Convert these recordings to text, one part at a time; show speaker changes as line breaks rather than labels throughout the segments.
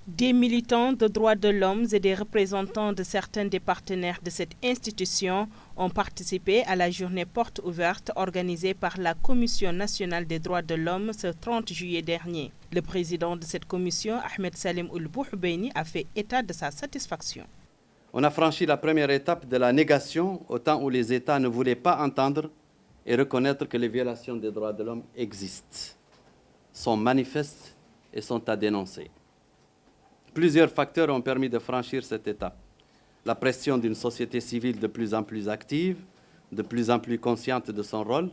Des militants de droits de l'homme et des représentants de certains des partenaires de cette institution ont participé à la journée porte ouverte organisée par la Commission nationale des droits de l'homme ce 30 juillet dernier. Le président de cette commission, Ahmed Salim Ould Bouhbeini, a fait état de sa satisfaction.
On a franchi la première étape de la négation au temps où les États ne voulaient pas entendre et reconnaître que les violations des droits de l'homme existent, sont manifestes et sont à dénoncer. Plusieurs facteurs ont permis de franchir cette étape. La pression d'une société civile de plus en plus active, de plus en plus consciente de son rôle,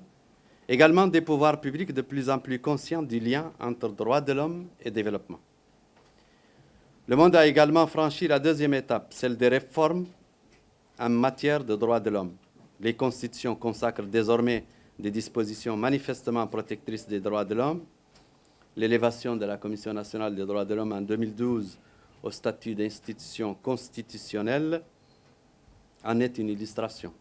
également des pouvoirs publics de plus en plus conscients du lien entre droits de l'homme et développement. Le monde a également franchi la deuxième étape, celle des réformes en matière de droits de l'homme. Les constitutions consacrent désormais des dispositions manifestement protectrices des droits de l'homme. L'élévation de la Commission nationale des droits de l'homme en 2012 au statut d'institution constitutionnelle en est une illustration.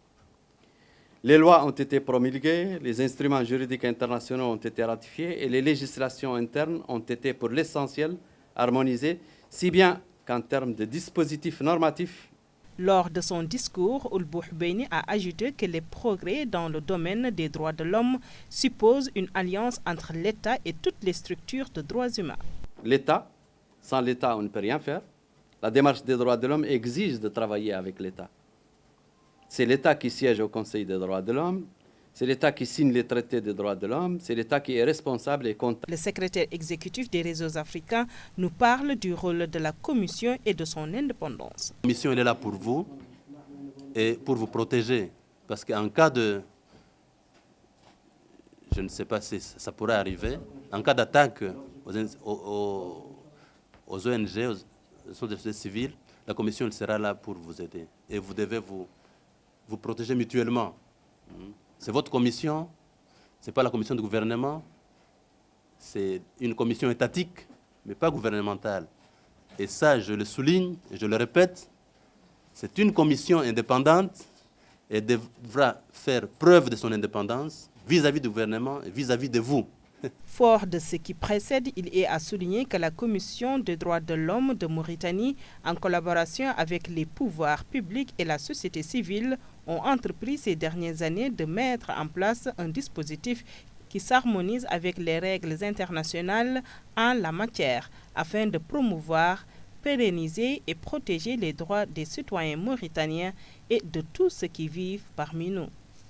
Les lois ont été promulguées, les instruments juridiques internationaux ont été ratifiés et les législations internes ont été pour l'essentiel harmonisées, si bien qu'en termes de dispositifs normatifs.
Lors de son discours, Ould Bouhbeini a ajouté que les progrès dans le domaine des droits de l'homme supposent une alliance entre l'État et toutes les structures de droits humains.
L'État, sans l'État, on ne peut rien faire. La démarche des droits de l'homme exige de travailler avec l'État. C'est l'État qui siège au Conseil des droits de l'homme, c'est l'État qui signe les traités des droits de l'homme, c'est l'État qui est responsable et comptable.
Le secrétaire exécutif des réseaux africains nous parle du rôle de la Commission et de son indépendance.
La Commission elle est là pour vous et pour vous protéger. Parce qu'en cas de... Je ne sais pas si ça pourrait arriver. En cas d'attaque aux ONG, aux sociétés civiles, la Commission elle sera là pour vous aider. Et vous devez vous protéger mutuellement. C'est votre commission, ce n'est pas la commission du gouvernement, c'est une commission étatique, mais pas gouvernementale. Et ça, je le souligne et je le répète, c'est une commission indépendante et devra faire preuve de son indépendance vis-à-vis du gouvernement et vis-à-vis de vous.
Fort de ce qui précède, il est à souligner que la Commission des droits de l'homme de Mauritanie, en collaboration avec les pouvoirs publics et la société civile, ont entrepris ces dernières années de mettre en place un dispositif qui s'harmonise avec les règles internationales en la matière, afin de promouvoir, pérenniser et protéger les droits des citoyens mauritaniens et de tous ceux qui vivent parmi nous.